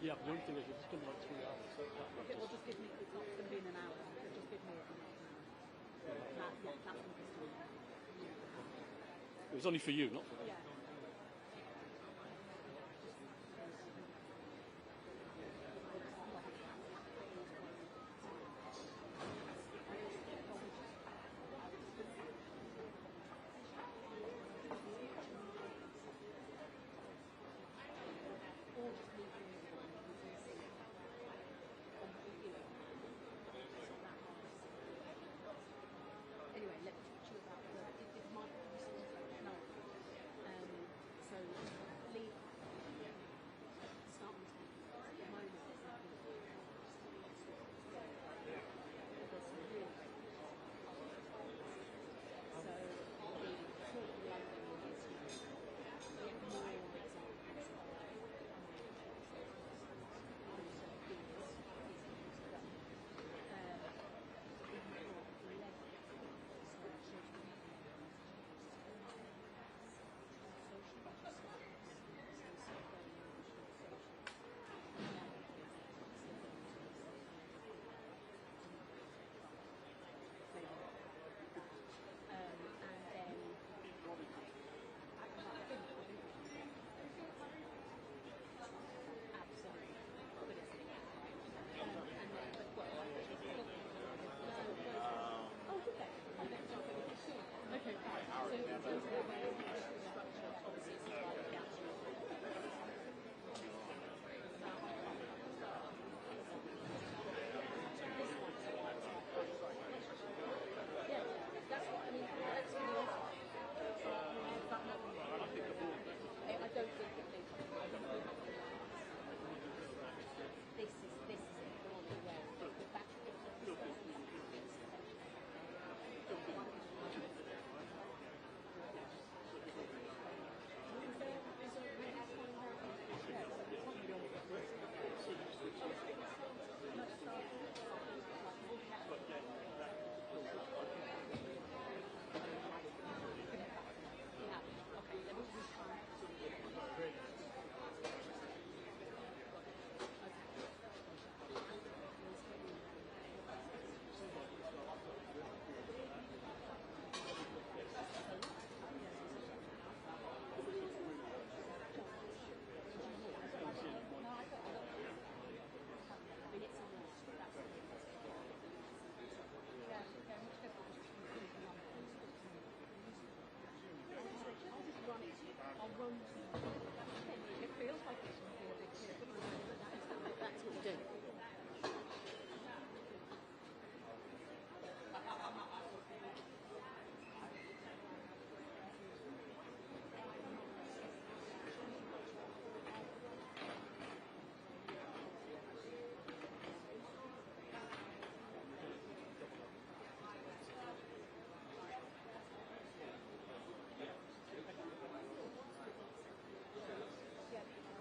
Yeah, but the only thing is it's going to be like 3 hours. So that Okay, well, just give me, it's not going to be in an hour, so just give me half an hour. That's interesting. it was only for you, not for them. Yeah. Anyway, let me talk to you about it might be useful to know. So leave start on time. At the moment there's nothing there's some really great so the talk of London is get more examples of it feels like it's that's what you do.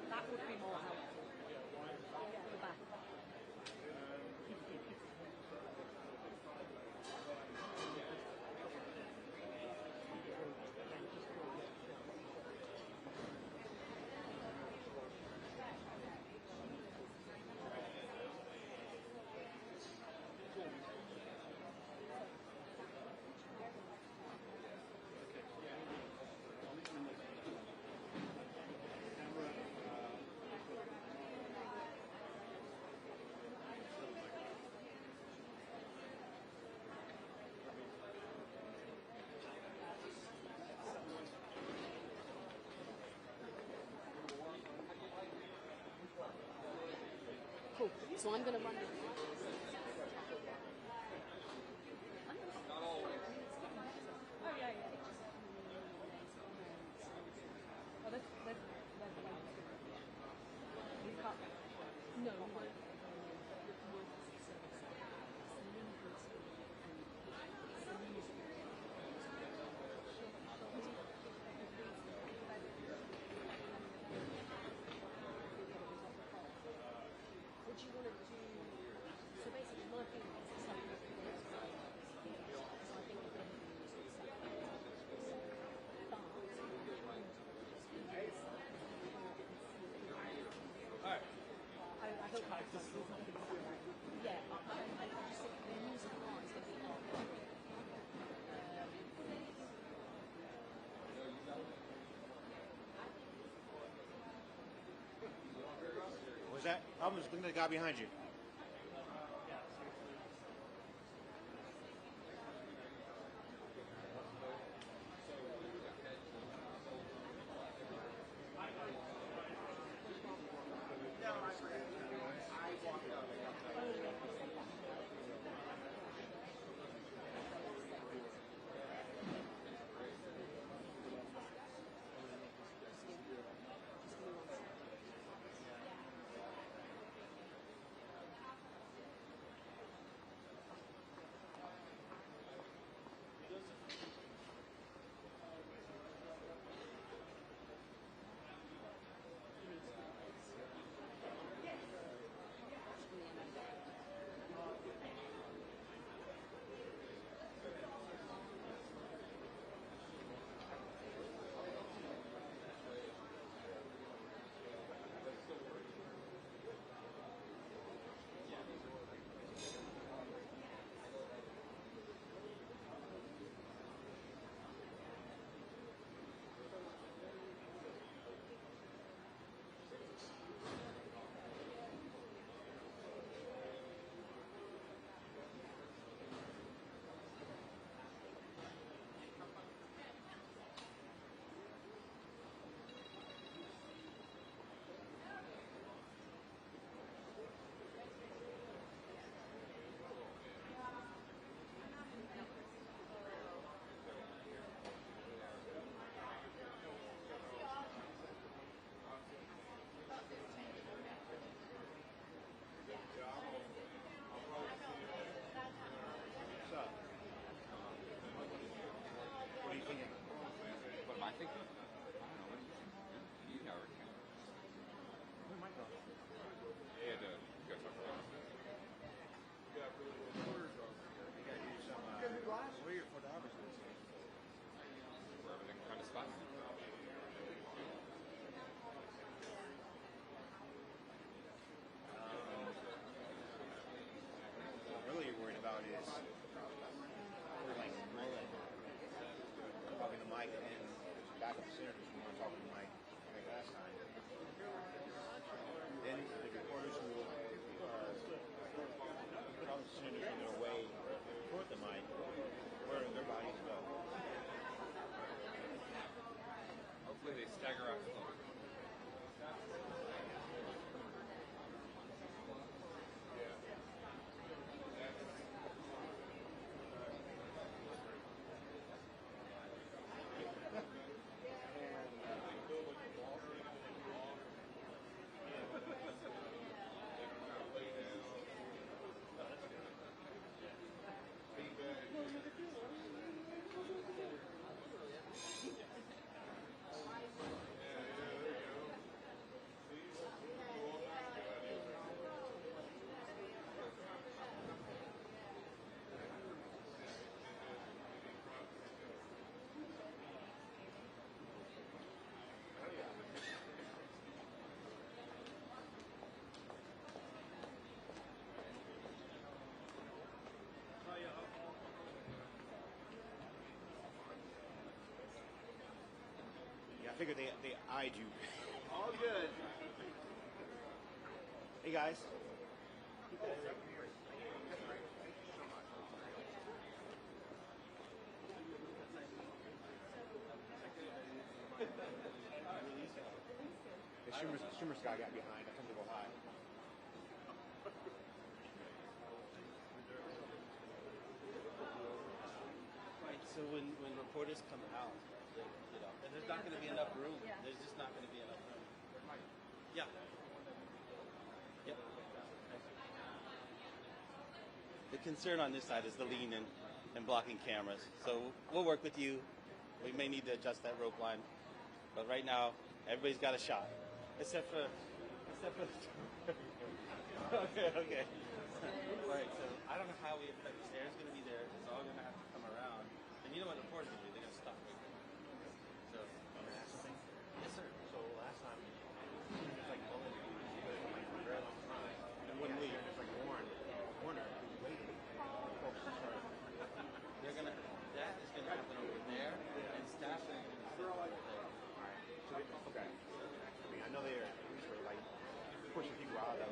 That would be more helpful. The back. Cool. So I'm going to run this. Oh, yeah. Oh, that's you can't. No, we won't. Would you want to do that? I'm just looking at the guy behind you. I figured they eyed you. All good. Hey guys. The Schumer's guy got behind. I come to go high. Right. So when reporters come out, you know, and there's not going to be enough room. Yeah. There's just not going to be enough room. Yeah. Yep. The concern on this side is the lean and blocking cameras. So we'll work with you. We may need to adjust that rope line, but right now everybody's got a shot, except for. Okay. All right. So I don't know how we affect the stairs. Going to be there. It's all going to have to come around. And you know what the reporters going to do? They're going to stop right there. So. Yes, sir. So last time, it's like all the like for a very long time. And when we just like Warner, waiting. They're gonna. That is gonna happen over there, and staff are gonna be over there. Alright. So okay. I mean, I know they're like pushing people out of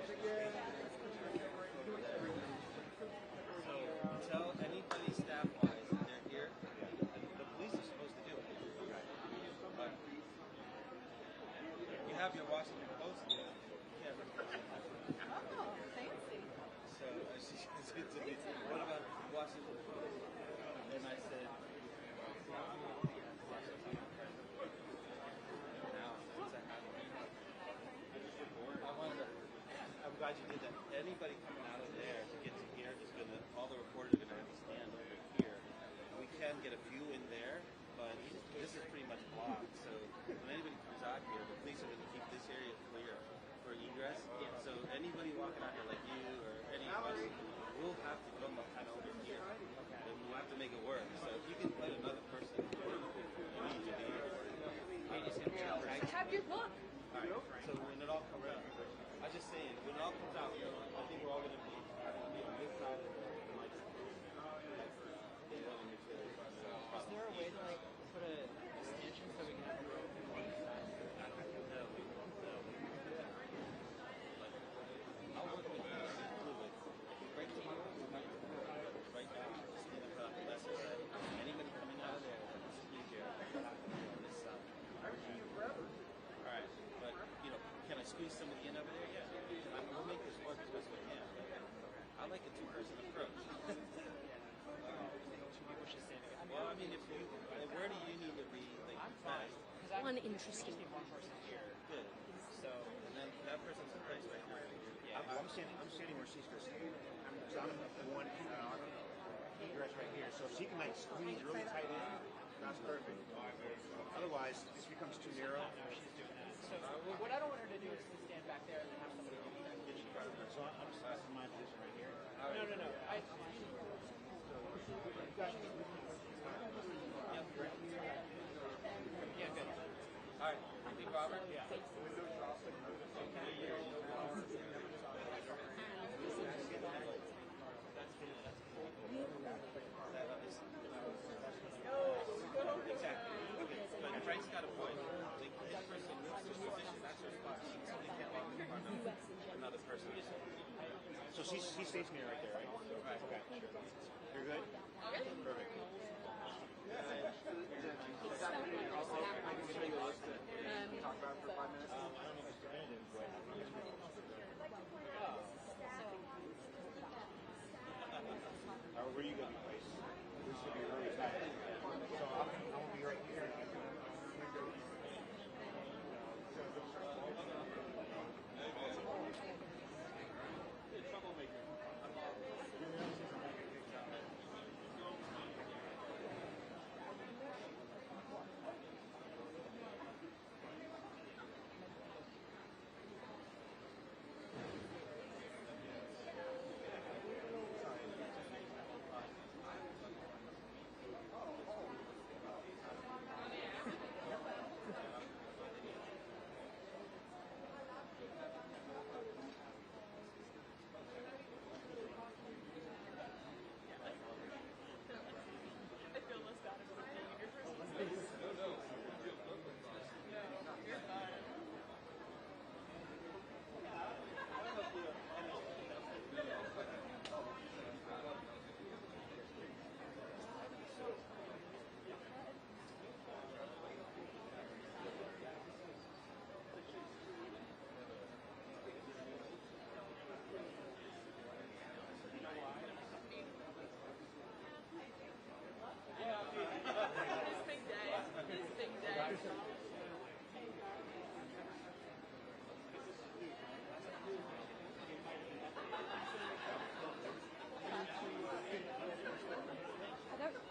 have your Washington Post here. Yeah. Oh, fancy. So she said to me, what about Washington Post? And I said, I'm glad you did that. Anybody coming out of there to get to here is gonna, all the reporters are gonna have to stand over here. We can get a few in there, but this is pretty much blocked. So when anybody comes out here, the police are gonna keep this area clear for egress. So anybody walking out here like you or any of us, we'll have to come up kind of over here. And we'll have to make it work. So if you can let another person immediately. Have your book. Alright, so when it all comes out, I'm just saying, when it all comes out, I think we're all going to be on this side of the microphone. Is there a way to like put a stanchion so we can have a rope on one side? No. I'll work with you. Right to you, right now, stand up the lesser side. Anybody coming out of there, please here, on this side. Alright, but, can I squeeze somebody in over there? Yeah. We'll make this work as best we can. I like a two-person approach. Two people should stand together. Well, I mean, where do you need to be? Like, I'm fine. One interesting. Just need one person here. Good. So, And then that person's in place right now. yeah. I'm standing where she's supposed to be. I'm the one egress right here. So if she can like squeeze really tight in, that's perfect. Otherwise, this becomes too narrow. No, she's doing that. So, what I don't want her to do is to stand back there and then have somebody do that. So I'm just in my position right here. No. Yeah, good. All right. You think Robert? Yeah. Exactly. But Frank's got a point. Like, this person needs to position, that's her spot. She can't walk in front of another person. So she's stationary right there, right? Right. Okay. You're good? Perfect. Talk about for 5 minutes. I don't know if it's definitive, but where are you going to be placed? This should be really tight. So I'm going to be right here.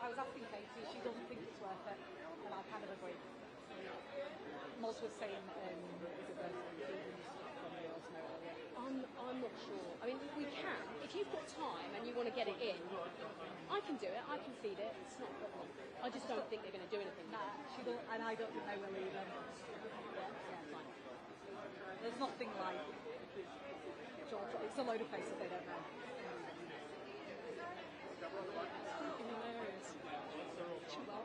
I was asking Katie, she doesn't think it's worth it, and I kind of agree. Moz was saying, is it worth it? I'm not sure. I mean, we can. If you've got time and you want to get it in, I can do it. I can feed it. It's not a problem. I just don't think they're going to do anything. And I don't think they will either. Yeah, fine. There's nothing like George. It's a load of faces they don't know. Hilarious. Chihuahua.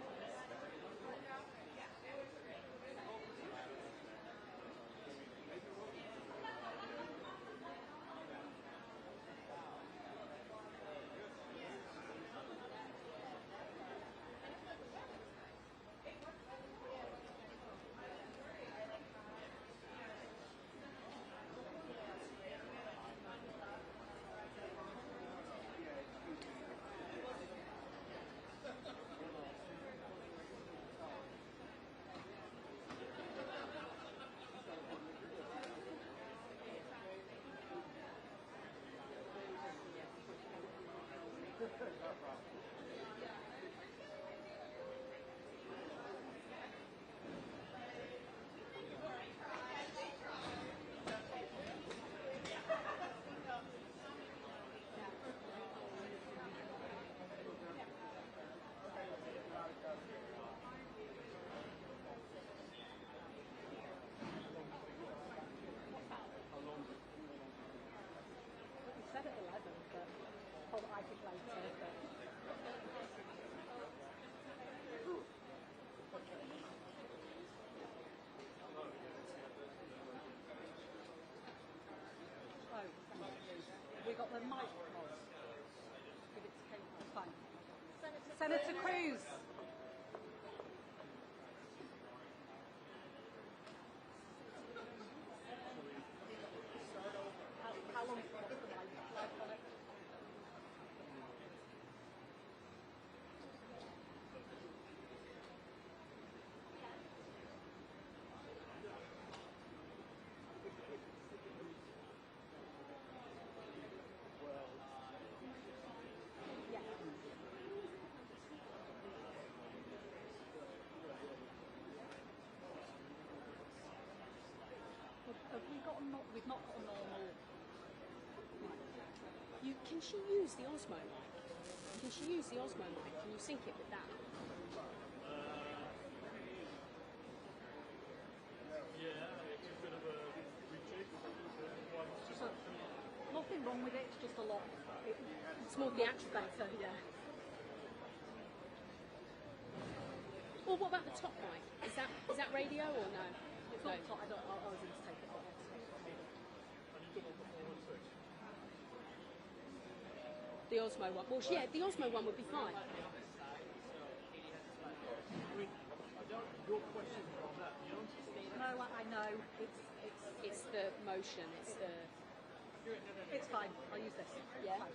the mic was. Give it to Caine. Fine. Senator Cruz. How long is the mic? Have we got a we've not got a normal mic. Can she use the Osmo mic? Can she use the Osmo mic? Can you sync it with that? Yeah, it's a bit of a rejig. Nothing wrong with it, it's just a lot. It's more theatrical. Better, yeah. Well, what about the top mic? Is that radio or no? It's not top, I was going to take it off. The Osmo one. Well, yeah, the Osmo one would be fine. Your question on that, the answer No, I know. It's the motion. It's the. It's fine. I'll use this. Yeah. Fine.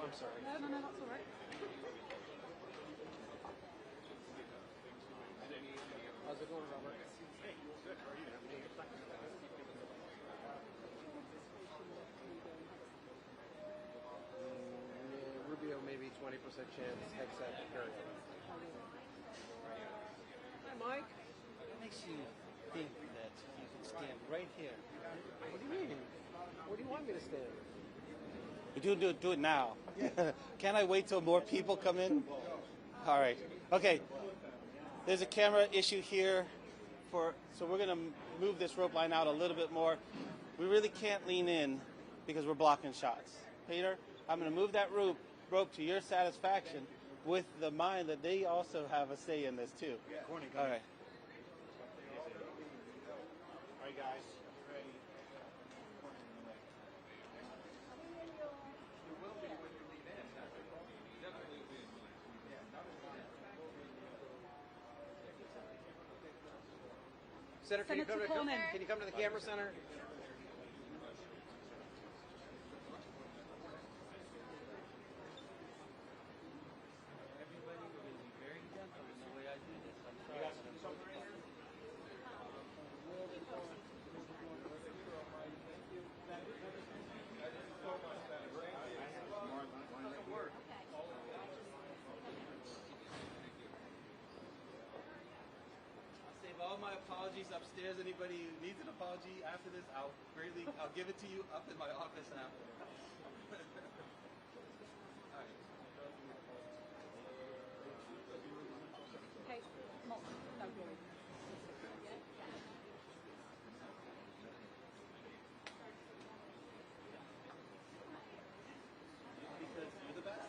I'm sorry. No, that's all right. How's it going, Robert? Rubio, maybe 20% chance. Hegseth, carry on. Hi, Mike. What makes you think that you can stand right here? What do you mean? Where do you want me to stand? Do it now. Can't I wait till more people come in? All right. Okay. There's a camera issue here, so we're going to move this rope line out a little bit more. We really can't lean in because we're blocking shots. Peter, I'm going to move that rope to your satisfaction with the mind that they also have a say in this too. All right. All right, guys. Ready? Senator, can you come to the camera center? Everybody, we're going to be very gentle in the way I do this. I'm sorry. All my apologies upstairs. Anybody who needs an apology after this, I'll give it to you up in my office now. Okay, don't worry. Because you're the best.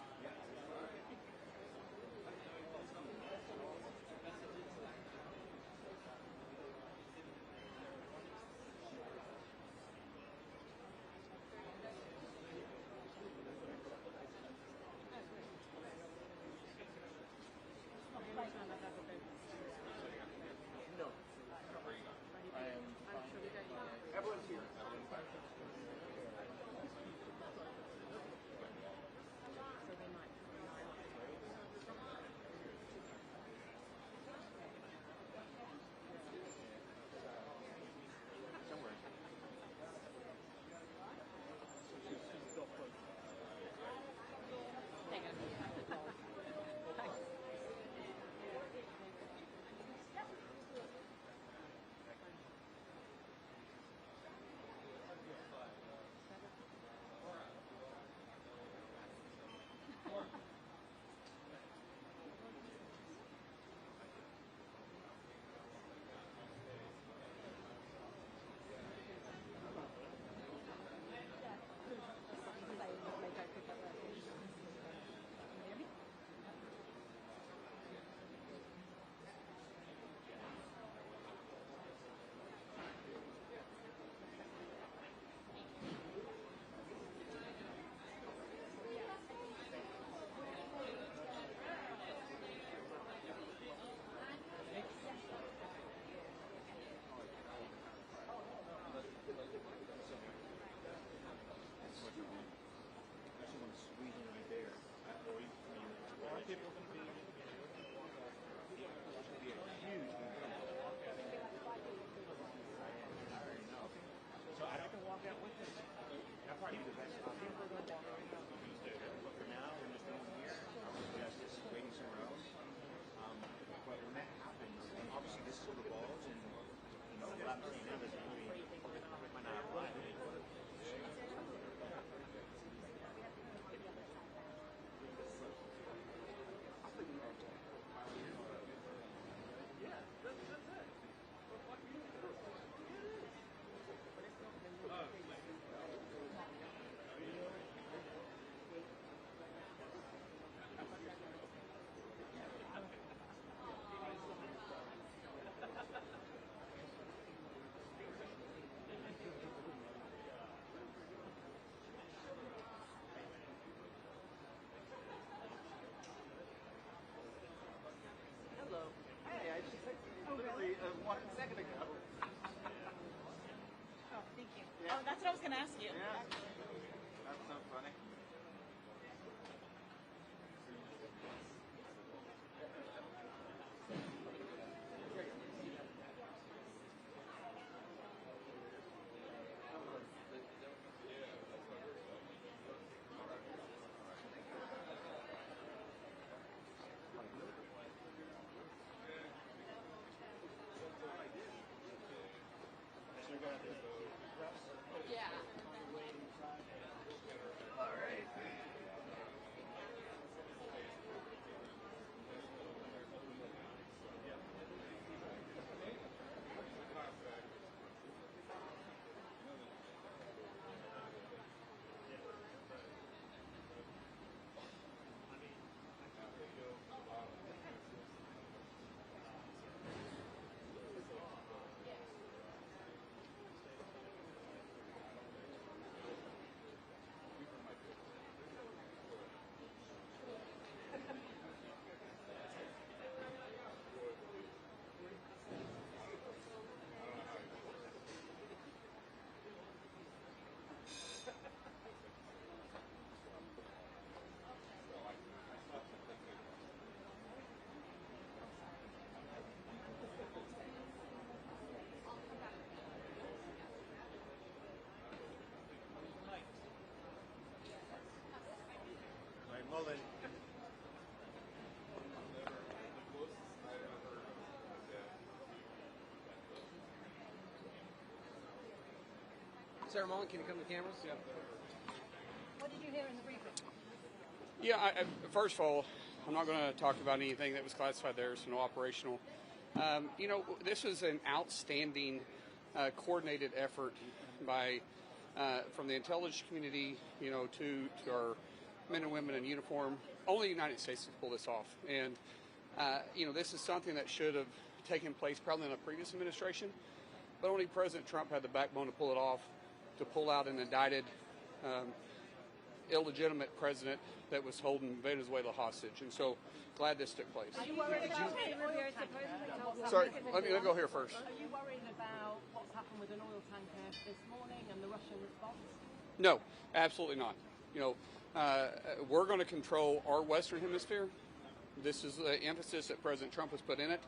ask you. Yeah. That's so funny. Yeah. Right, Mullen. Sarah Mullen, can you come to the cameras? Yeah. What did you hear in the briefing? Yeah, first of all, I'm not going to talk about anything that was classified there, so no operational. This is an outstanding coordinated effort by from the intelligence community, to our men and women in uniform. Only the United States can pull this off. And, this is something that should have taken place probably in a previous administration, but only President Trump had the backbone to pull it off, to pull out an indicted illegitimate president that was holding Venezuela hostage. And so glad this took place. Are you worried about Rubio supposedly told Sorry, let me go here first. Are you worried about what's happened with an oil tanker this morning and the Russian response? No, absolutely not. We're going to control our Western Hemisphere. This is the emphasis that President Trump has put in it.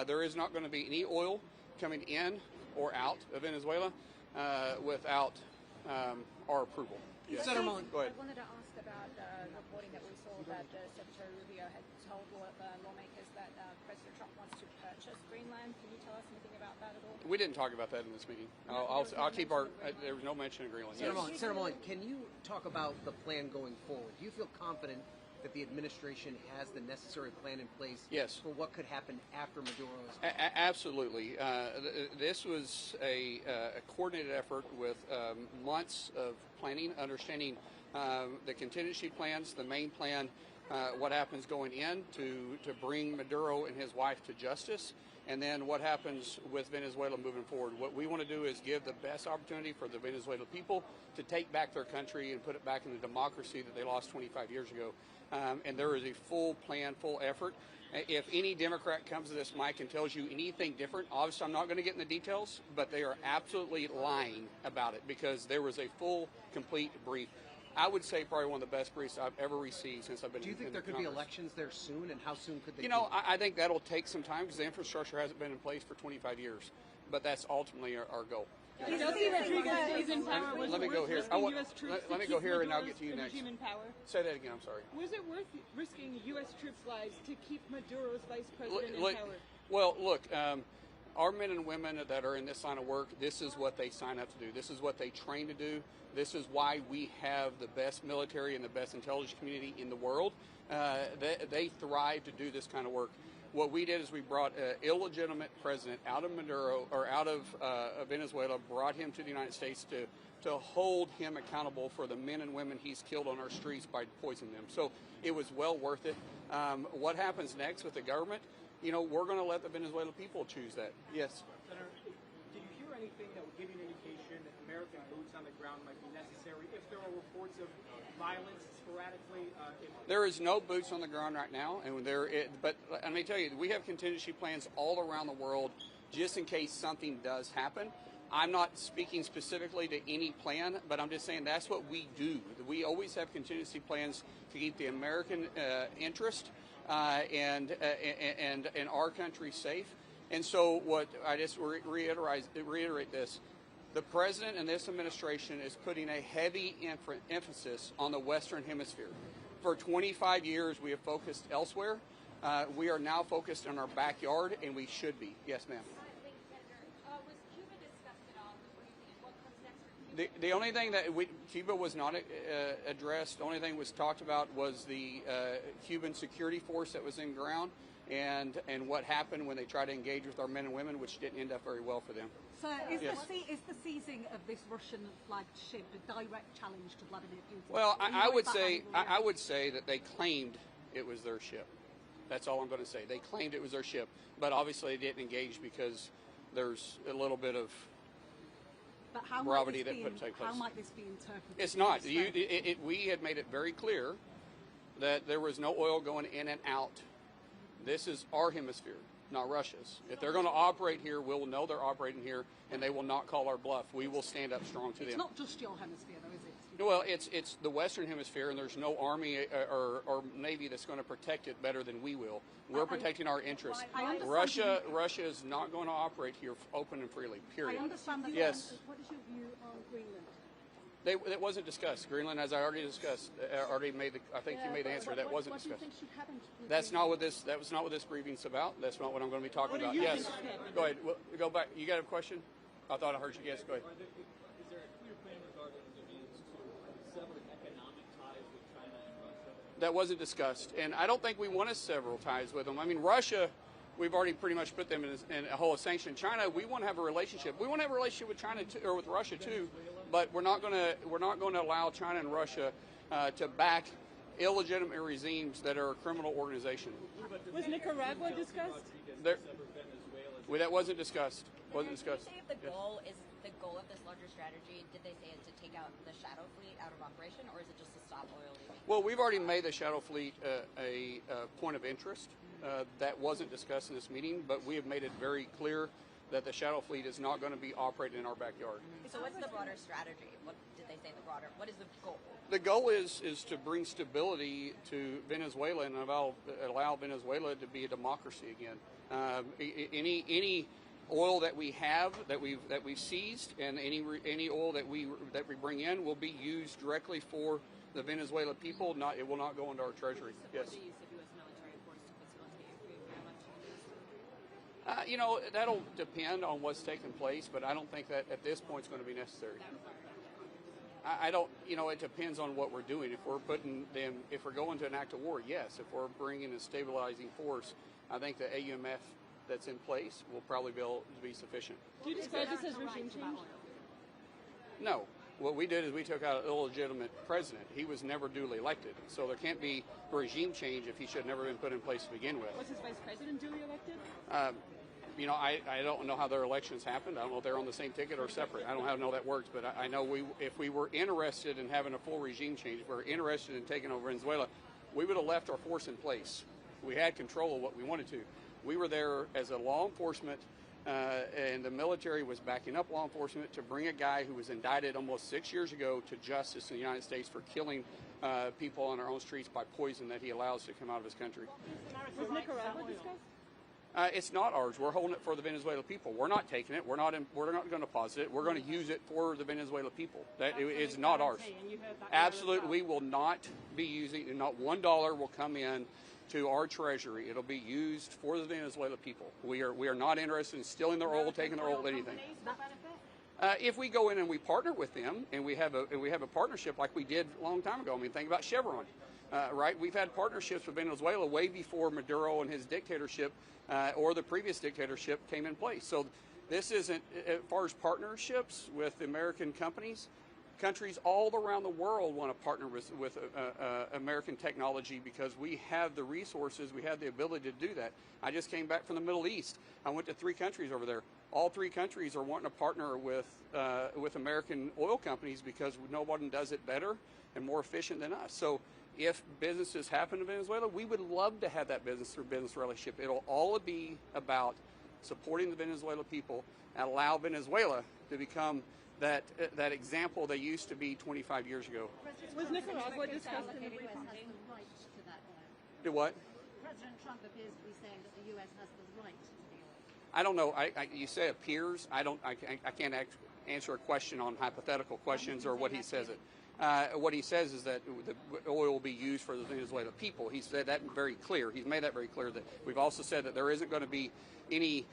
There is not going to be any oil coming in or out of Venezuela without our approval. Yes. Senator Mullen. Go ahead. I wanted to ask about the reporting that we saw that Secretary Rubio had told lawmakers that President Trump wants to purchase Greenland. Can you tell us anything about that at all? We didn't talk about that in this meeting. I'll keep our. There was no mention of Greenland. Senator Mullen, can you talk about the plan going forward? Do you feel confident that the administration has the necessary plan in place Yes. for what could happen after Maduro's? Absolutely. This was a coordinated effort with months of planning, understanding the contingency plans, the main plan, what happens going in to bring Maduro and his wife to justice, and then what happens with Venezuela moving forward. What we want to do is give the best opportunity for the Venezuelan people to take back their country and put it back in the democracy that they lost 25 years ago. And there is a full plan, full effort. If any Democrat comes to this mic and tells you anything different, obviously I'm not going to get in the details, but they are absolutely lying about it because there was a full, complete brief. I would say probably one of the best briefs I've ever received since I've been in Congress. Do you think there could be elections there soon, and how soon could they be? I think that'll take some time because the infrastructure hasn't been in place for 25 years, but that's ultimately our goal. Let me go here. Let me go here and I'll get to you next. In power? Say that again, I'm sorry. Was it worth risking U.S. troops' lives to keep Maduro's vice president in power? Well, look, our men and women that are in this line of work, this is what they sign up to do. This is what they train to do. This is why we have the best military and the best intelligence community in the world. They thrive to do this kind of work. What we did is we brought an illegitimate president out of Maduro or out of Venezuela, brought him to the United States to hold him accountable for the men and women he's killed on our streets by poisoning them. So it was well worth it. What happens next with the government? We're going to let the Venezuelan people choose that. Yes. Senator, did you hear anything that would give you an indication that American boots on the ground might be necessary if there are reports of violence sporadically? There is no boots on the ground right now, but let me tell you, we have contingency plans all around the world just in case something does happen. I'm not speaking specifically to any plan, but I'm just saying that's what we do. We always have contingency plans to keep the American interest and our country safe. And so what I just reiterate this. The president and this administration is putting a heavy emphasis on the Western Hemisphere. For 25 years, we have focused elsewhere. We are now focused on our backyard, and we should be. Yes, ma'am. Was Cuba discussed at all? What do you think? What comes next for Cuba? The only thing that Cuba was not addressed, the only thing was talked about was the Cuban security force that was in ground, and what happened when they tried to engage with our men and women, which didn't end up very well for them. So is, Yes. is the seizing of this Russian-flagged ship a direct challenge to Vladimir Putin? Well, Are you I worried would that say angle yet? I would say that they claimed it was their ship. That's all I'm going to say. They claimed it was their ship, but obviously they didn't engage because there's a little bit of But how gravity might this that could take place. How might this be interpreted? It's not. So- We had made it very clear that there was no oil going in and out. This is our hemisphere, not Russia's. If they're going to operate here, we'll know they're operating here, and they will not call our bluff. We will stand up strong to It's them. not just your hemisphere, though, is it? Well, it's the Western Hemisphere, and there's no Army or Navy that's going to protect it better than we will. We're protecting our interests. I understand Russia is not going to operate here open and freely, period. I understand that. Yes. What is your view on Greenland? That wasn't discussed. Greenland, as I already discussed, I think you made the answer. That wasn't What do you discussed. think should happen with That Greenland? was not what this briefing's about. That's not what I'm going to be talking What do about. you Yes. think should happen? Go ahead. Well, go back. You got a question? I thought I heard you. Yes, go ahead. Is there a clear plan regarding the means to sever economic ties with China and Russia? That wasn't discussed, and I don't think we want to sever ties with them. I mean, Russia, we've already pretty much put them in a whole sanction. China, we want to have a relationship. We want to have a relationship with China too, or with Russia too, but we're not going to allow China and Russia to back illegitimate regimes that are a criminal organization. Was Nicaragua discussed? That wasn't discussed. Wasn't discussed. Did they say if the goal of this larger strategy, did they say it's to take out the shadow fleet out of operation, or is it just to stop oil leaving? Well, we've already made the shadow fleet a point of interest. That wasn't discussed in this meeting, but we have made it very clear that the shadow fleet is not going to be operating in our backyard. So what's the broader strategy? What did they say what is the goal? The goal is to bring stability to Venezuela and allow Venezuela to be a democracy again. Any oil that we have that we've seized and any oil that we bring in will be used directly for the Venezuela people. It will not go into our treasury. Yes. The use of U.S. military force to facilitate very much. That'll depend on what's taking place, but I don't think that at this point it's going to be necessary. I don't. It depends on what we're doing. If we're going to an act of war, yes. If we're bringing a stabilizing force, I think the AUMF that's in place will probably be able to be sufficient. Do you describe this as regime change? No. What we did is we took out an illegitimate president. He was never duly elected. So there can't be regime change if he should have never been put in place to begin with. Was his vice president duly elected? I don't know how their elections happened. I don't know if they're on the same ticket or separate. I don't know how that works. But I know if we were interested in having a full regime change, if we were interested in taking over Venezuela, we would have left our force in place. We had control of what we wanted to. We were there as a law enforcement, and the military was backing up law enforcement to bring a guy who was indicted almost 6 years ago to justice in the United States for killing people on our own streets by poison that he allows to come out of his country. Was Nicaragua discussed? It's not ours. We're holding it for the Venezuela people. We're not taking it. We're not going to deposit it. We're going to use it for the Venezuela people. That is not ours. Absolutely, we will not be using. Not $1 will come in to our treasury. It'll be used for the Venezuela people. We are not interested in stealing their oil, taking their oil, anything. If we go in and we partner with them, and we have a partnership like we did a long time ago. I mean, think about Chevron, right? We've had partnerships with Venezuela way before Maduro and his dictatorship or the previous dictatorship came in place. So this isn't, as far as partnerships with American companies. Countries all around the world want to partner with American technology because we have the resources, we have the ability to do that. I just came back from the Middle East. I went to 3 countries over there. All 3 countries are wanting to partner with American oil companies because no one does it better and more efficient than us. So if businesses happen in Venezuela, we would love to have that business through business relationship. It'll all be about supporting the Venezuelan people, and allow Venezuela to become that example they used to be 25 years ago. Was Nicaragua discussed in the The US briefing? has the right to that oil. Do what? President Trump appears to be saying that the US has the right to the oil. I don't know. You say appears. I can't answer a question on hypothetical questions or what he says it. What he says is that the oil will be used for the Venezuelan people. He said that very clear. He's made that very clear. That we've also said that there isn't going to be any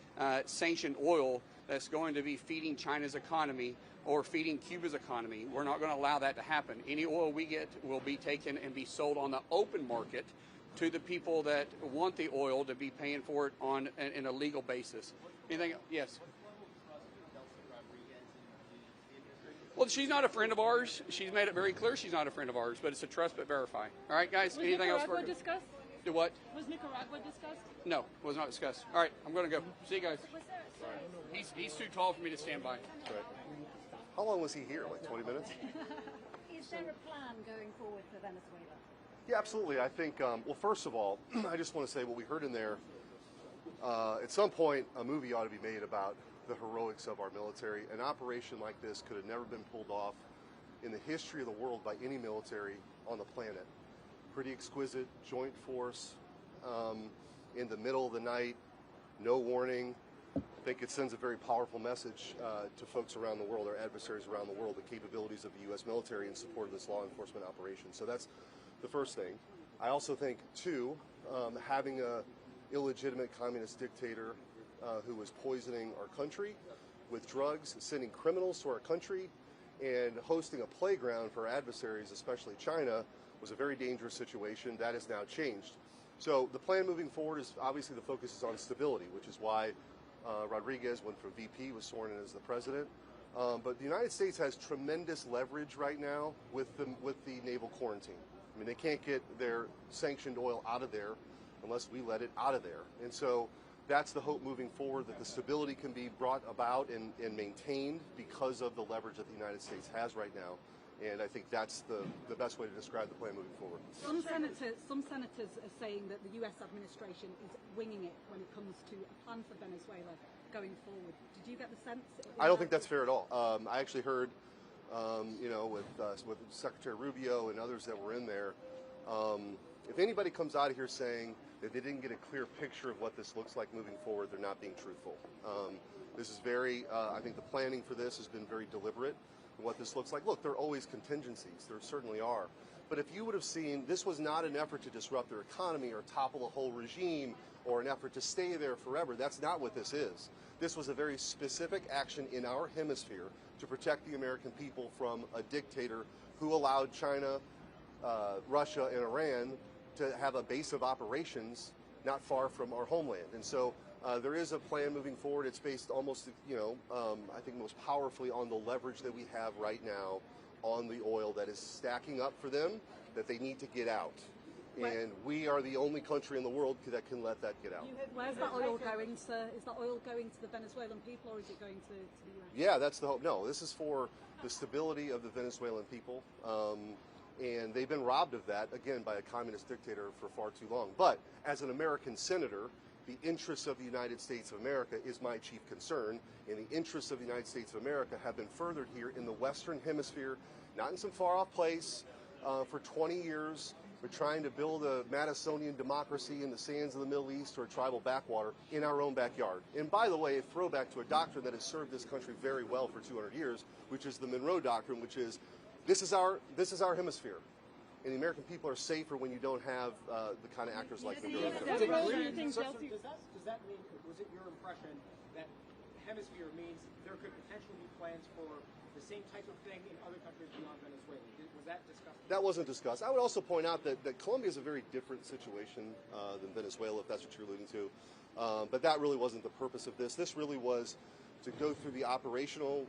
sanctioned oil that's going to be feeding China's economy or feeding Cuba's economy. We're not going to allow that to happen. Any oil we get will be taken and be sold on the open market to the people that want the oil to be paying for it on in a legal basis. Anything? Yes. Well, she's not a friend of ours. She's made it very clear she's not a friend of ours, but it's a trust but verify. All right, guys? Was Anything else? Nicaragua discussed? Do what? Was Nicaragua discussed? No, it was not discussed. All right, I'm going to go. See you guys. He's too tall for me to stand by. That's right. How long was he here? Like 20 minutes? Is there a plan going forward for Venezuela? Yeah, absolutely. I think, well, first of all, I just want to say what we heard in there, at some point, a movie ought to be made about the heroics of our military. An operation like this could have never been pulled off in the history of the world by any military on the planet. Pretty exquisite joint force in the middle of the night, no warning. I think it sends a very powerful message to folks around the world, our adversaries around the world, the capabilities of the U.S. military in support of this law enforcement operation. So that's the first thing. I also think, too, having a illegitimate communist dictator who was poisoning our country with drugs, sending criminals to our country, and hosting a playground for our adversaries, especially China, was a very dangerous situation. That has now changed. So the plan moving forward is obviously the focus is on stability, which is why Rodriguez went from VP, was sworn in as the president. But the United States has tremendous leverage right now with the naval quarantine. I mean, they can't get their sanctioned oil out of there unless we let it out of there. And so that's the hope moving forward, that the stability can be brought about and maintained because of the leverage that the United States has right now. And I think that's the best way to describe the plan moving forward. Some senators are saying that the U.S. administration is winging it when it comes to a plan for Venezuela going forward. Did you get the sense? I don't think that's fair at all. I actually heard, with Secretary Rubio and others that were in there, if anybody comes out of here saying that they didn't get a clear picture of what this looks like moving forward, they're not being truthful. This is very, I think the planning for this has been very deliberate. What this looks like. Look, there are always contingencies. There certainly are. But if you would have seen, this was not an effort to disrupt their economy or topple a whole regime or an effort to stay there forever. That's not what this is. This was a very specific action in our hemisphere to protect the American people from a dictator who allowed China, Russia, and Iran to have a base of operations not far from our homeland. And so there is a plan moving forward. It's based almost, I think most powerfully on the leverage that we have right now on the oil that is stacking up for them, that they need to get out. And we are the only country in the world that can let that get out. Where's that oil going, sir? Is that oil going to the Venezuelan people or is it going to the U.S.? Yeah, that's the hope. No, this is for the stability of the Venezuelan people. And they've been robbed of that, again, by a communist dictator for far too long. But as an American senator, the interests of the United States of America is my chief concern, and the interests of the United States of America have been furthered here in the Western Hemisphere, not in some far-off place. For 20 years, we're trying to build a Madisonian democracy in the sands of the Middle East or a tribal backwater in our own backyard. And by the way, a throwback to a doctrine that has served this country very well for 200 years, which is the Monroe Doctrine, which is this is our hemisphere. And the American people are safer when you don't have the kind of actors like Maduro. Does that mean, was it your impression that hemisphere means there could potentially be plans for the same type of thing in other countries beyond Venezuela? Was that discussed? That wasn't discussed. I would also point out that Colombia is a very different situation than Venezuela, if that's what you're alluding to. But that really wasn't the purpose of this. This really was to go through the operational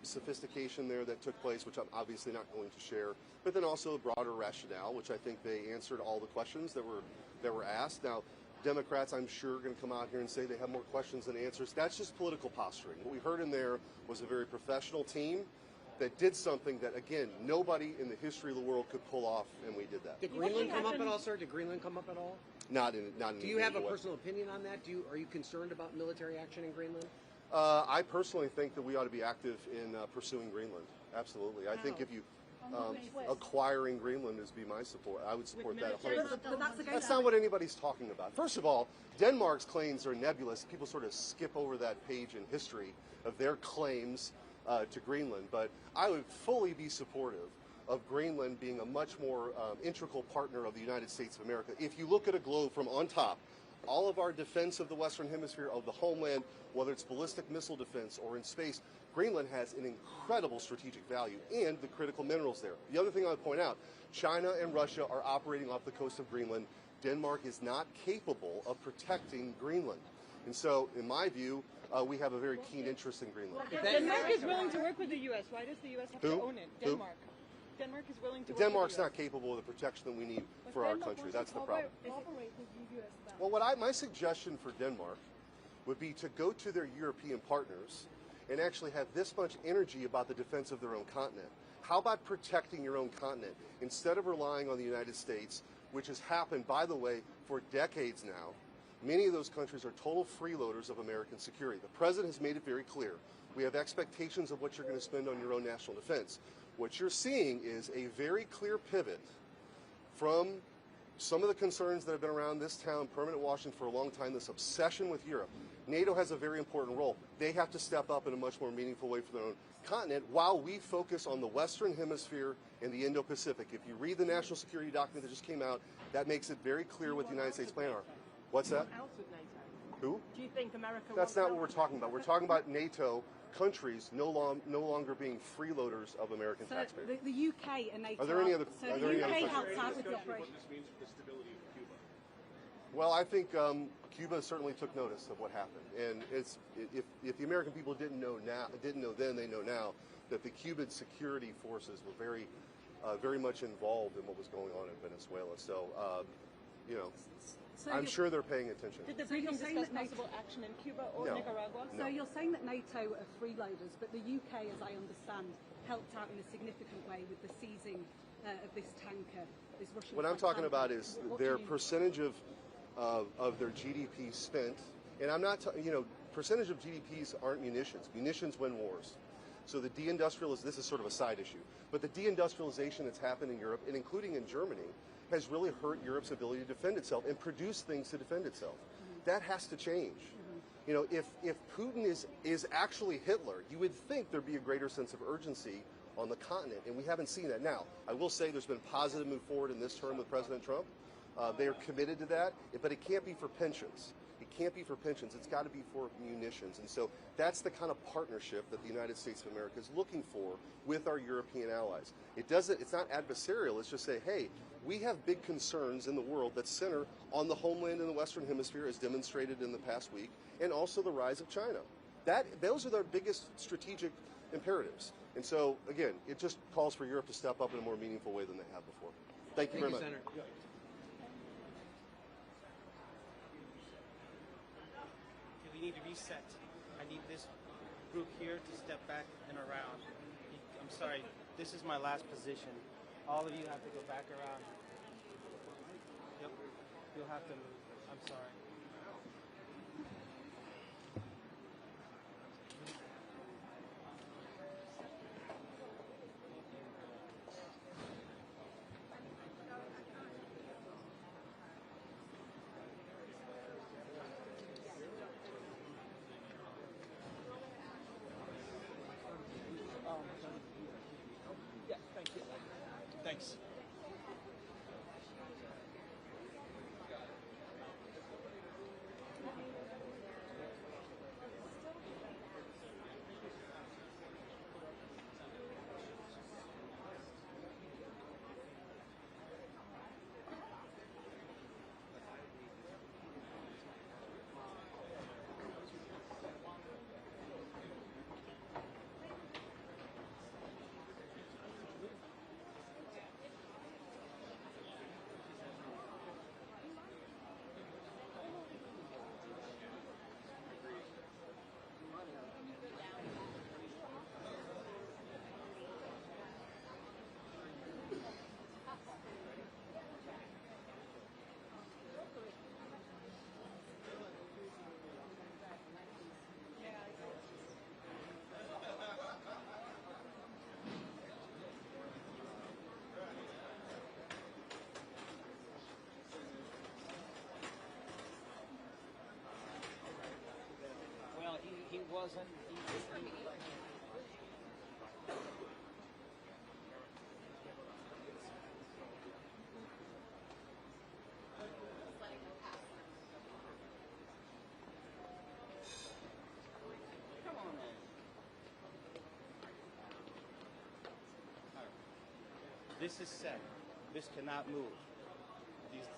sophistication there that took place, which I'm obviously not going to share, but then also a broader rationale, which I think they answered all the questions that were asked. Now, Democrats, I'm sure, are going to come out here and say they have more questions than answers. That's just political posturing. What we heard in there was a very professional team that did something that, again, nobody in the history of the world could pull off, and we did that. Did Greenland come up at all, sir? Did Greenland come up at all? Not in. Do you have a personal opinion on that? Are you concerned about military action in Greenland? I personally think that we ought to be active in pursuing Greenland. Absolutely. I think if you acquiring Greenland is be my support. I would support that 100%. That's not what anybody's talking about. First of all, Denmark's claims are nebulous. People sort of skip over that page in history of their claims to Greenland. But I would fully be supportive of Greenland being a much more integral partner of the United States of America. If you look at a globe from on top, all of our defense of the Western Hemisphere, of the homeland, whether it's ballistic missile defense or in space, Greenland has an incredible strategic value and the critical minerals there. The other thing I would point out, China and Russia are operating off the coast of Greenland. Denmark is not capable of protecting Greenland. And so, in my view, we have a very keen interest in Greenland. Denmark is willing to work with the U.S. Why does the U.S. have to own it? Denmark. Denmark is willing to Denmark's not capable of the protection that we need for our country. That's the problem. Well, my suggestion for Denmark would be to go to their European partners and actually have this much energy about the defense of their own continent. How about protecting your own continent instead of relying on the United States, which has happened, by the way, for decades now? Many of those countries are total freeloaders of American security. The president has made it very clear. We have expectations of what you're going to spend on your own national defense. What you're seeing is a very clear pivot from some of the concerns that have been around this town, permanent Washington, for a long time, this obsession with Europe. NATO has a very important role. They have to step up in a much more meaningful way for their own continent while we focus on the Western Hemisphere and the Indo-Pacific. If you read the national security document that just came out, that makes it very clear what the United States plan are. What's that? Who? Do you think America? That's not what we're talking about. We're talking about NATO countries no longer being freeloaders of American taxpayers. The UK and NATO. Are there any other? So are the there any UK other helps out with the operation. What this means for the stability of Cuba. Well, I think Cuba certainly took notice of what happened, and if the American people didn't know then, they know now that the Cuban security forces were very much involved in what was going on in Venezuela. So, I'm sure they're paying attention. Did the briefing discuss possible action in Cuba or Nicaragua? So you're saying that NATO are freeloaders, but the UK, as I understand, helped out in a significant way with the seizing of this tanker, this Russian. What I'm talking about is What their do you- percentage of their GDP spent, and I'm not, percentage of GDPs aren't munitions. Munitions win wars. So the this is sort of a side issue, but the deindustrialization that's happened in Europe, and including in Germany, has really hurt Europe's ability to defend itself and produce things to defend itself. That has to change. If Putin is actually Hitler, you would think there'd be a greater sense of urgency on the continent, and we haven't seen that. Now, I will say there's been positive move forward in this term with President Trump. They are committed to that, but it can't be for pensions. It can't be for pensions. It's got to be for munitions. And so that's the kind of partnership that the United States of America is looking for with our European allies. It's not adversarial. It's just say, hey, we have big concerns in the world that center on the homeland in the Western Hemisphere, as demonstrated in the past week, and also the rise of China. Those are their biggest strategic imperatives. And so, again, it just calls for Europe to step up in a more meaningful way than they have before. Thank you very much. Senator. We need to reset. I need this group here to step back and around. I'm sorry, this is my last position. All of you have to go back around. Yep, you'll have to move. I'm sorry. Yeah, thank you. Thanks. doesn't This is set. This cannot move. These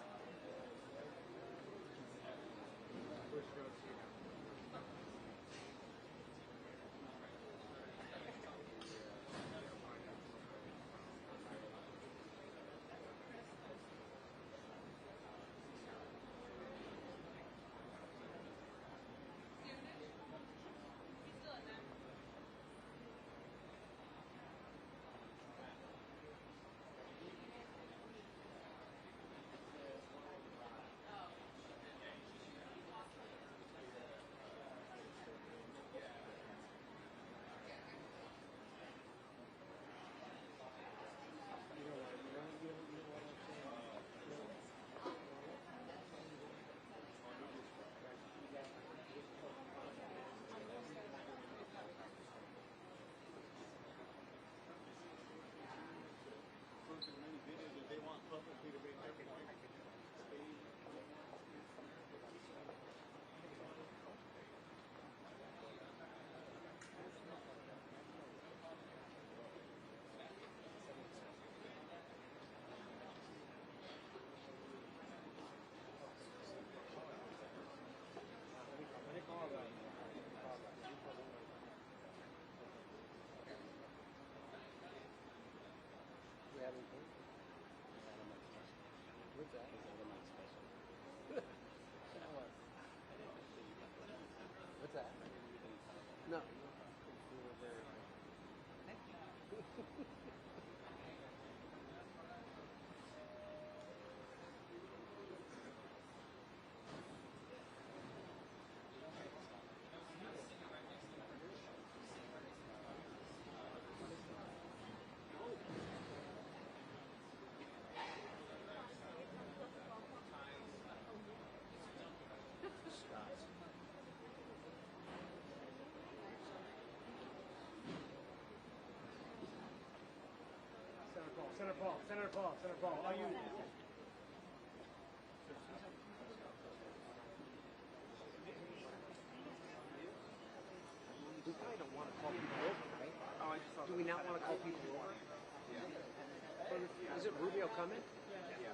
What's that? No. Senator Paul, are you? We probably don't want to call people over, right? Oh, I just thought. Do we not want to call people over? Yeah. Is it Rubio coming? Yeah.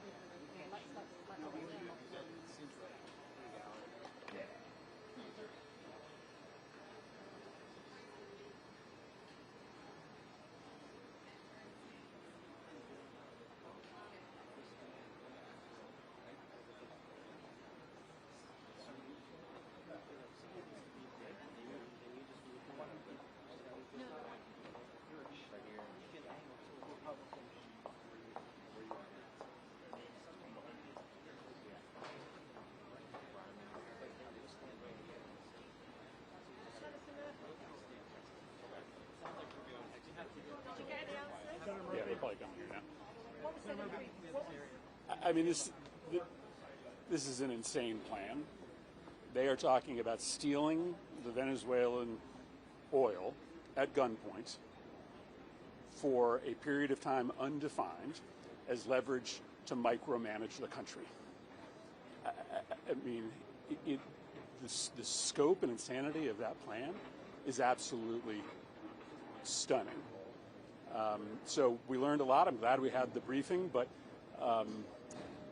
Yeah, they're probably coming here now. I mean, this is an insane plan. They are talking about stealing the Venezuelan oil at gunpoint for a period of time undefined as leverage to micromanage the country. I mean, the scope and insanity of that plan is absolutely stunning. So we learned a lot. I'm glad we had the briefing, but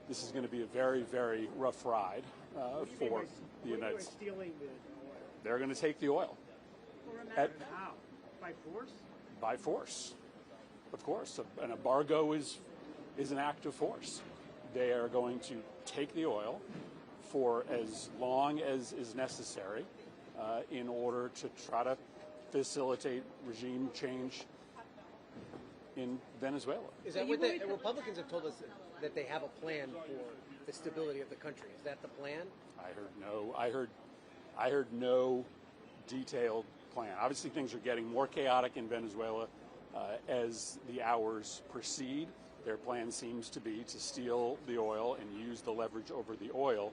this is going to be a very, very rough ride for the United States. They're going to take the oil. How? By force? By force, of course. An embargo is an act of force. They are going to take the oil for as long as is necessary in order to try to facilitate regime change in Venezuela. Is that what the Republicans have told us, that they have a plan for the stability of the country? Is that the plan? I heard no detailed plan. Obviously, things are getting more chaotic in Venezuela as the hours proceed. Their plan seems to be to steal the oil and use the leverage over the oil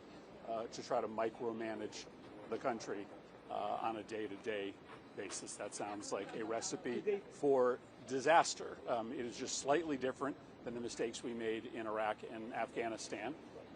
to try to micromanage the country on a day-to-day basis. That sounds like a recipe for disaster. It is just slightly different than the mistakes we made in Iraq and Afghanistan.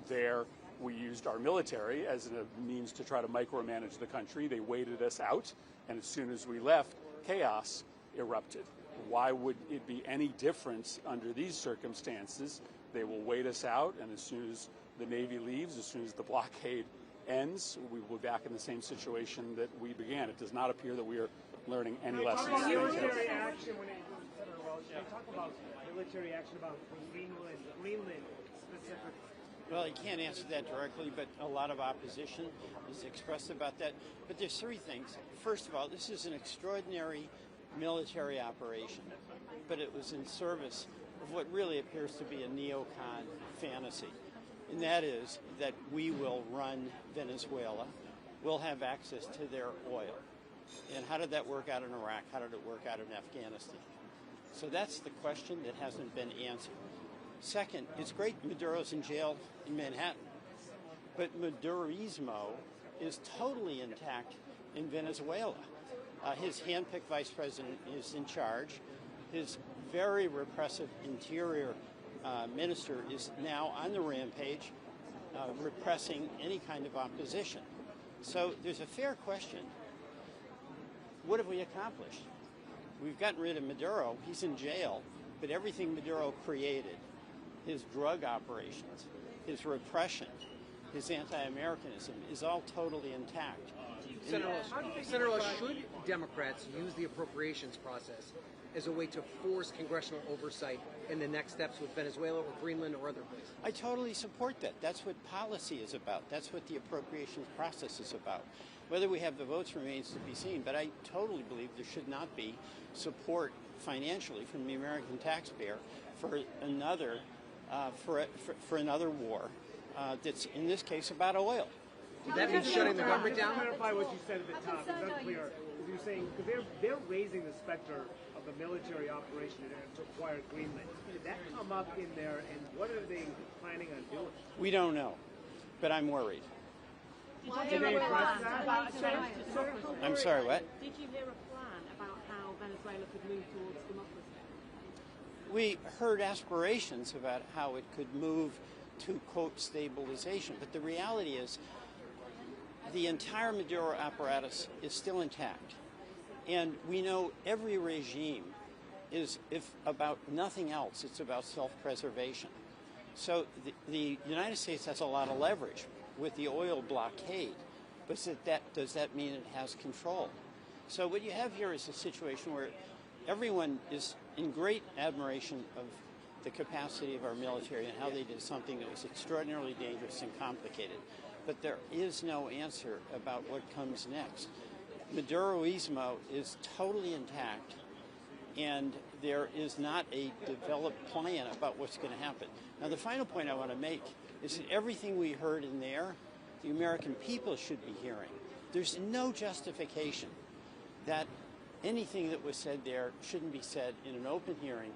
There, we used our military as a means to try to micromanage the country. They waited us out, and as soon as we left, chaos erupted. Why would it be any different under these circumstances? They will wait us out, and as soon as the Navy leaves, as soon as the blockade ends, we will be back in the same situation that we began. It does not appear that we are learning any lessons. Military action when it was Senator Welch. Can you talk about military action about Greenland specifically? Well, you can't answer that directly, but a lot of opposition is expressed about that. But there's three things. First of all, this is an extraordinary military operation, but it was in service of what really appears to be a neocon fantasy. And that is that we will run Venezuela, we'll have access to their oil. And how did that work out in Iraq? How did it work out in Afghanistan? So that's the question that hasn't been answered. Second, it's great Maduro's in jail in Manhattan, but Madurismo is totally intact in Venezuela. His hand-picked vice president is in charge. His very repressive interior minister is now on the rampage, repressing any kind of opposition. So there's a fair question. What have we accomplished? We've gotten rid of Maduro. He's in jail, but everything Maduro created, his drug operations, his repression, his anti-Americanism, is all totally intact. Senator Welch, should Democrats use the appropriations process as a way to force congressional oversight in the next steps with Venezuela or Greenland or other places? I totally support that. That's what policy is about. That's what the appropriations process is about. Whether we have the votes remains to be seen, but I totally believe there should not be support financially from the American taxpayer for another for another war that's in this case about oil. Would that mean shutting the government down? Clarify what you said at the top. It's unclear. You're saying because they're raising the specter of the military operation to acquire Greenland. Did that come up in there, and what are they planning on doing? We don't know, but I'm worried. Did they address that? I'm sorry, what? Did you hear a plan about how Venezuela could move towards democracy? We heard aspirations about how it could move to, quote, stabilization. But the reality is the entire Maduro apparatus is still intact. And we know every regime is, if about nothing else, it's about self-preservation. So the United States has a lot of leverage with the oil blockade, but does that mean it has control? So what you have here is a situation where everyone is in great admiration of the capacity of our military and how they did something that was extraordinarily dangerous and complicated. But there is no answer about what comes next. Maduroismo is totally intact, and there is not a developed plan about what's going to happen. Now, the final point I want to make is that everything we heard in there, the American people should be hearing. There's no justification that anything that was said there shouldn't be said in an open hearing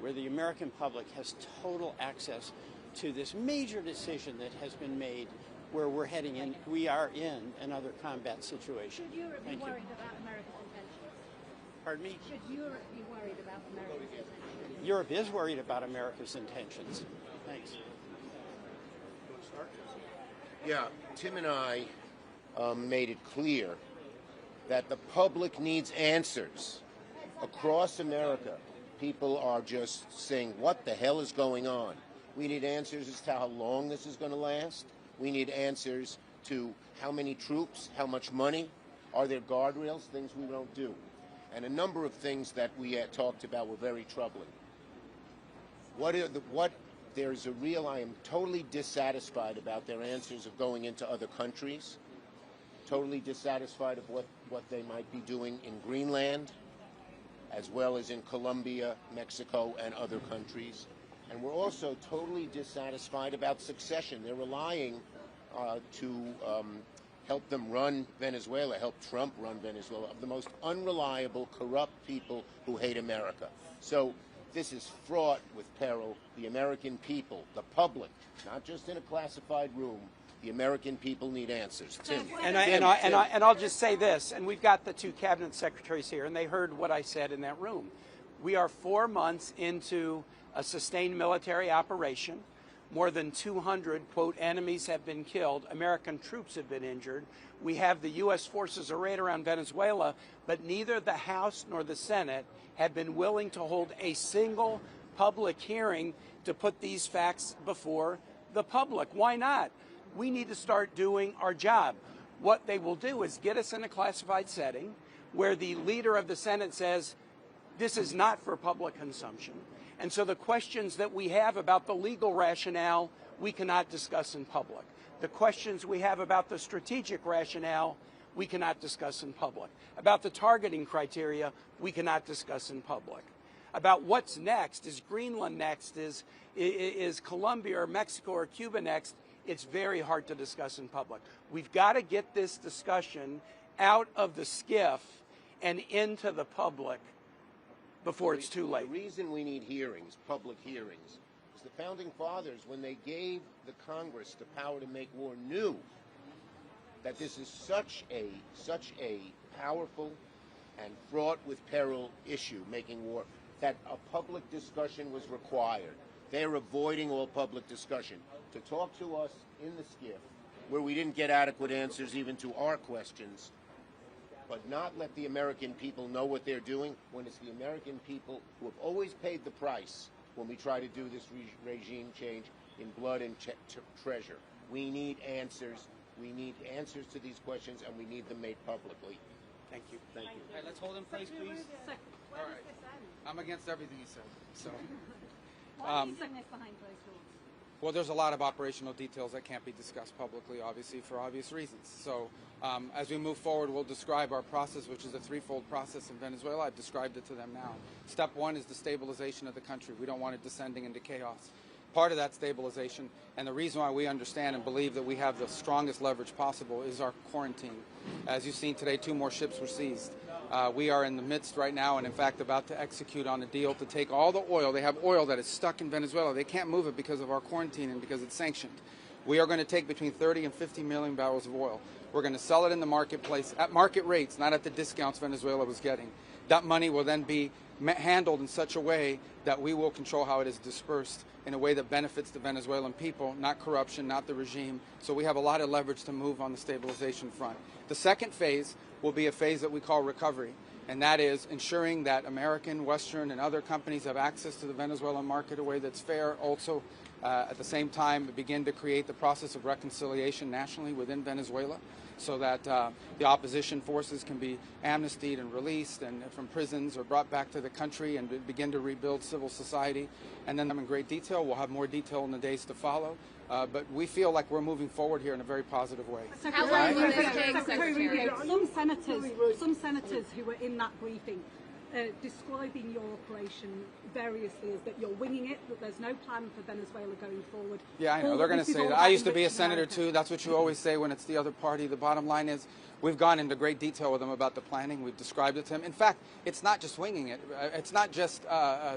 where the American public has total access to this major decision that has been made where we are in another combat situation. Should Europe be Thank you. worried about America's intentions? Pardon me? Should Europe be worried about America's intentions? Europe is worried about America's intentions. Thanks. Yeah, Tim and I made it clear that the public needs answers. Across America, people are just saying, what the hell is going on? We need answers as to how long this is going to last. We need answers to how many troops, how much money, are there guardrails, things we don't do. And a number of things that we talked about were very troubling. I am totally dissatisfied about their answers of going into other countries, totally dissatisfied of what they might be doing in Greenland, as well as in Colombia, Mexico, and other countries. And we're also totally dissatisfied about succession. They're relying to help them run Venezuela, help Trump run Venezuela, of the most unreliable, corrupt people who hate America. So this is fraught with peril. The American people, the public, not just in a classified room, The American people need answers. Tim. And I'll just say this, and we've got the two cabinet secretaries here, and they heard what I said in that room. We are 4 months into a sustained military operation. More than 200, quote, enemies have been killed. American troops have been injured. We have the U.S. forces arrayed around Venezuela, but neither the House nor the Senate have been willing to hold a single public hearing to put these facts before the public. Why not? We need to start doing our job. What they will do is get us in a classified setting where the leader of the Senate says, this is not for public consumption. And so the questions that we have about the legal rationale, we cannot discuss in public. The questions we have about the strategic rationale, we cannot discuss in public. About the targeting criteria, we cannot discuss in public. About what's next, is Greenland next, is Colombia or Mexico or Cuba next, it's very hard to discuss in public. We've got to get this discussion out of the skiff and into the public before it's too late. The reason we need hearings, public hearings, is the Founding Fathers, when they gave the Congress the power to make war, knew that this is such a powerful and fraught with peril issue, making war, that a public discussion was required. They're avoiding all public discussion. To talk to us in the skiff, where we didn't get adequate answers even to our questions, but not let the American people know what they're doing, when it's the American people who have always paid the price when we try to do this regime change in blood and treasure. We need answers. We need answers to these questions, and we need them made publicly. Thank you. Thank you. All right, let's hold in place, please. All right. I'm against everything you said. So. Why are you saying this behind closed doors? Well, there's a lot of operational details that can't be discussed publicly, obviously, for obvious reasons. So as we move forward, we'll describe our process, which is a threefold process in Venezuela. I've described it to them now. Step one is the stabilization of the country. We don't want it descending into chaos. Part of that stabilization, and the reason why we understand and believe that we have the strongest leverage possible, is our quarantine. As you've seen today, 2 more ships were seized. We are in the midst right now and, in fact, about to execute on a deal to take all the oil. They have oil that is stuck in Venezuela. They can't move it because of our quarantine and because it's sanctioned. We are going to take between 30 and 50 million barrels of oil. We're going to sell it in the marketplace at market rates, not at the discounts Venezuela was getting. That money will then be handled in such a way that we will control how it is dispersed in a way that benefits the Venezuelan people, not corruption, not the regime. So we have a lot of leverage to move on the stabilization front. The second phase will be a phase that we call recovery, and that is ensuring that American, Western, and other companies have access to the Venezuelan market in a way that's fair. Also, at the same time, begin to create the process of reconciliation nationally within Venezuela, so that the opposition forces can be amnestied and released and from prisons or brought back to the country and begin to rebuild civil society. And then in great detail, we'll have more detail in the days to follow. But we feel like we're moving forward here in a very positive way. Secretary Rubio, some senators who were in that briefing describing your operation variously as that you're winging it, that there's no plan for Venezuela going forward. Yeah, I know. They're going to say that. I used to be a senator, too. That's what you always say when it's the other party. The bottom line is we've gone into great detail with them about the planning. We've described it to them. In fact, it's not just winging it. It's not just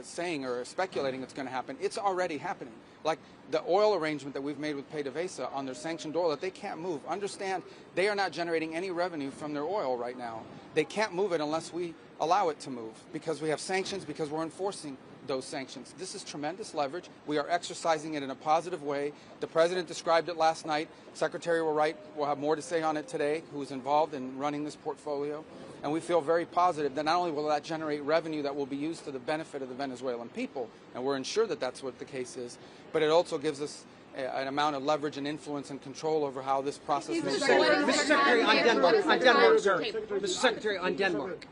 saying or speculating it's going to happen. It's already happening. Like the oil arrangement that we've made with PDVSA on their sanctioned oil that they can't move. Understand, they are not generating any revenue from their oil right now. They can't move it unless we allow it to move because we have sanctions, because we're enforcing those sanctions. This is tremendous leverage. We are exercising it in a positive way. The president described it last night. Secretary will have more to say on it today, who is involved in running this portfolio. And we feel very positive that not only will that generate revenue that will be used to the benefit of the Venezuelan people, and we're ensured that that's what the case is, but it also gives us an amount of leverage and influence and control over how this process moves forward. Mr. Secretary, on Denmark, sir. Mr. Secretary, on Denmark.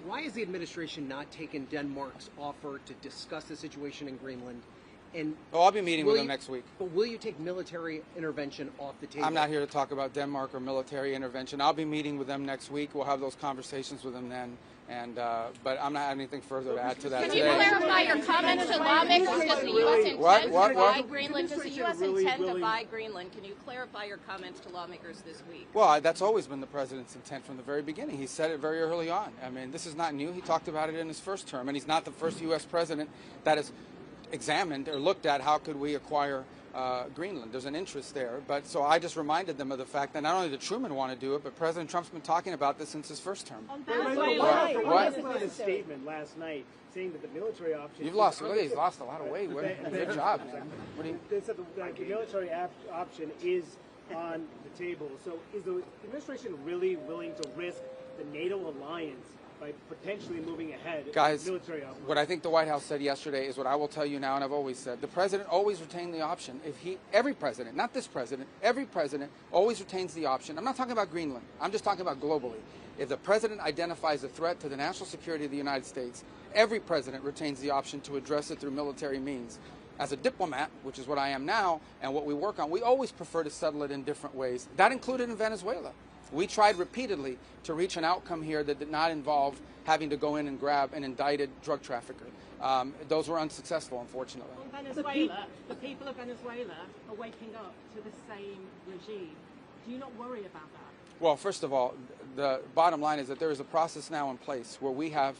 Why has the administration not taken Denmark's offer to discuss the situation in Greenland? And I'll be meeting with them next week. But will you take military intervention off the table? I'm not here to talk about Denmark or military intervention. I'll be meeting with them next week. We'll have those conversations with them then. And but I'm not having anything further to add to that today. Can you clarify your comments to lawmakers? Does the U.S. intend to buy Greenland? Does the U.S. intend to buy Greenland? Can you clarify your comments to lawmakers this week? Well, that's always been the president's intent from the very beginning. He said it very early on. I mean, this is not new. He talked about it in his first term, and he's not the first U.S. president that has examined or looked at how could we acquire Greenland. There's an interest there. But so I just reminded them of the fact that not only did Truman want to do it, but President Trump's been talking about this since his first term. What? A statement last night saying that the military option. You've lost. Look, he's lost a lot of weight. Good job, man. What do you? They said the military option is on the table. So is the administration really willing to risk the NATO alliance by potentially moving ahead? Guys, military option? What I think the White House said yesterday is what I will tell you now, and I've always said. The president always retained the option. Every president, not this president, every president always retains the option. I'm not talking about Greenland. I'm just talking about globally. If the president identifies a threat to the national security of the United States, every president retains the option to address it through military means. As a diplomat, which is what I am now, and what we work on, we always prefer to settle it in different ways. That included in Venezuela. We tried repeatedly to reach an outcome here that did not involve having to go in and grab an indicted drug trafficker. Those were unsuccessful, unfortunately. Venezuela, the people of Venezuela are waking up to the same regime. Do you not worry about that? Well, first of all, the bottom line is that there is a process now in place where we have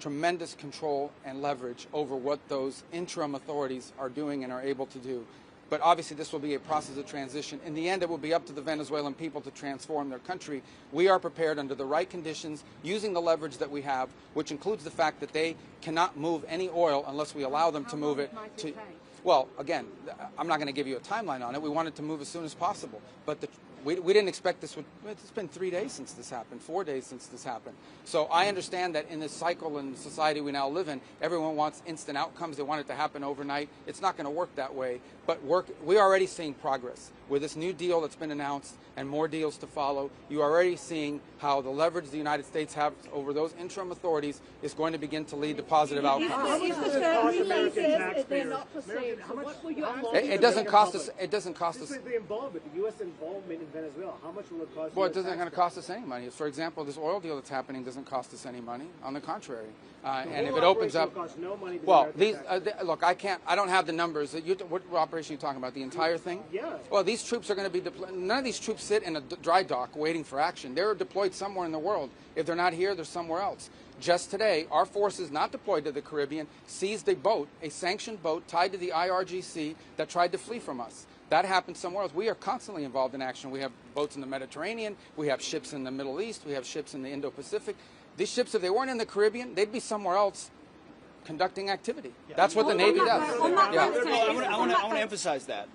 tremendous control and leverage over what those interim authorities are doing and are able to do. But obviously this will be a process of transition. In the end, it will be up to the Venezuelan people to transform their country. We are prepared under the right conditions, using the leverage that we have, which includes the fact that they cannot move any oil unless we allow them to move it to... Well, again, I'm not going to give you a timeline on it. We want it to move as soon as possible. But we didn't expect this would... It's been 3 days since this happened, 4 days since this happened. So I understand that in this cycle and society we now live in, everyone wants instant outcomes. They want it to happen overnight. It's not going to work that way. But we're already seeing progress. With this new deal that's been announced and more deals to follow, you are already seeing how the leverage the United States has over those interim authorities is going to begin to lead to positive outcomes. It doesn't cost us. It doesn't cost us. The involvement, the U.S. involvement in Venezuela, how much will it cost? Well, it isn't going to cost us any money. For example, this oil deal that's happening doesn't cost us any money. On the contrary, and if it opens up, well, these look, I don't have the numbers. What operation are you talking about? The entire thing? Yeah. Well, these troops are going to be deployed. None of these troops sit in a dry dock waiting for action. They're deployed somewhere in the world. If they're not here, they're somewhere else. Just today, our forces not deployed to the Caribbean seized a boat, a sanctioned boat tied to the IRGC that tried to flee from us. That happened somewhere else. We are constantly involved in action. We have boats in the Mediterranean. We have ships in the Middle East. We have ships in the Indo-Pacific. These ships, if they weren't in the Caribbean, they'd be somewhere else conducting activity. Yeah. That's what the Navy does. I want to emphasize that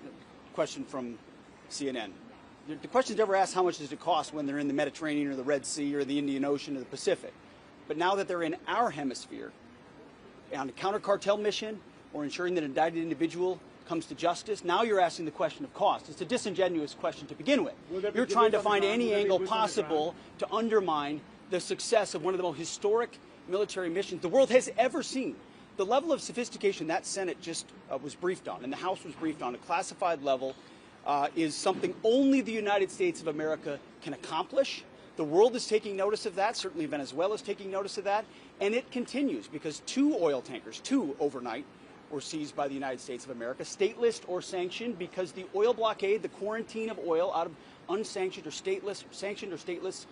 question from CNN. The question's never asked how much does it cost when they're in the Mediterranean or the Red Sea or the Indian Ocean or the Pacific. But now that they're in our hemisphere, on a counter-cartel mission or ensuring that an indicted individual comes to justice, now you're asking the question of cost. It's a disingenuous question to begin with. You're trying to find any angle possible to undermine the success of one of the most historic military missions the world has ever seen. The level of sophistication that Senate just was briefed on, and the House was briefed on, a classified level, is something only the United States of America can accomplish. The world is taking notice of that. Certainly Venezuela is taking notice of that. And it continues because 2 oil tankers, 2 overnight, were seized by the United States of America, stateless or sanctioned, because the oil blockade, the quarantine of oil out of unsanctioned or stateless, sanctioned or stateless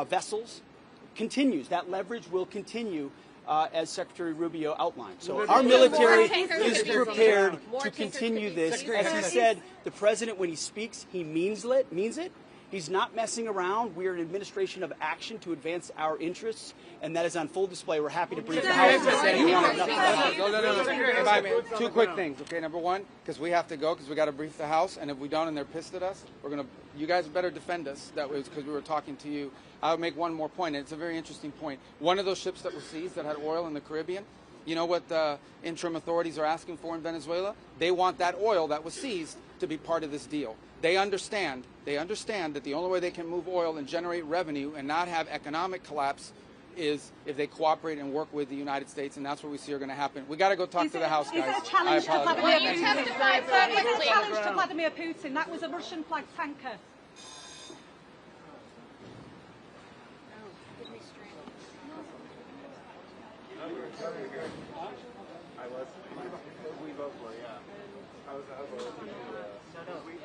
vessels continues. That leverage will continue as Secretary Rubio outlined. So our military is prepared to continue this. As he said, the president, when he speaks, he means it. He's not messing around. We are an administration of action to advance our interests, and that is on full display. We're happy to brief the House. No. 2 quick things. Okay, number one, because we have to go, because we got to brief the House, and if we don't and they're pissed at us, you guys better defend us. That was because we were talking to you. I would make one more point, and it's a very interesting point. One of those ships that was seized that had oil in the Caribbean, you know what the interim authorities are asking for in Venezuela? They want that oil that was seized to be part of this deal. They understand that the only way they can move oil and generate revenue and not have economic collapse is if they cooperate and work with the United States, and that's what we see are going to happen. We got to go talk to the House, guys. Is it a challenge to Vladimir Putin? That was a Russian flag tanker. We vote for, yeah. I was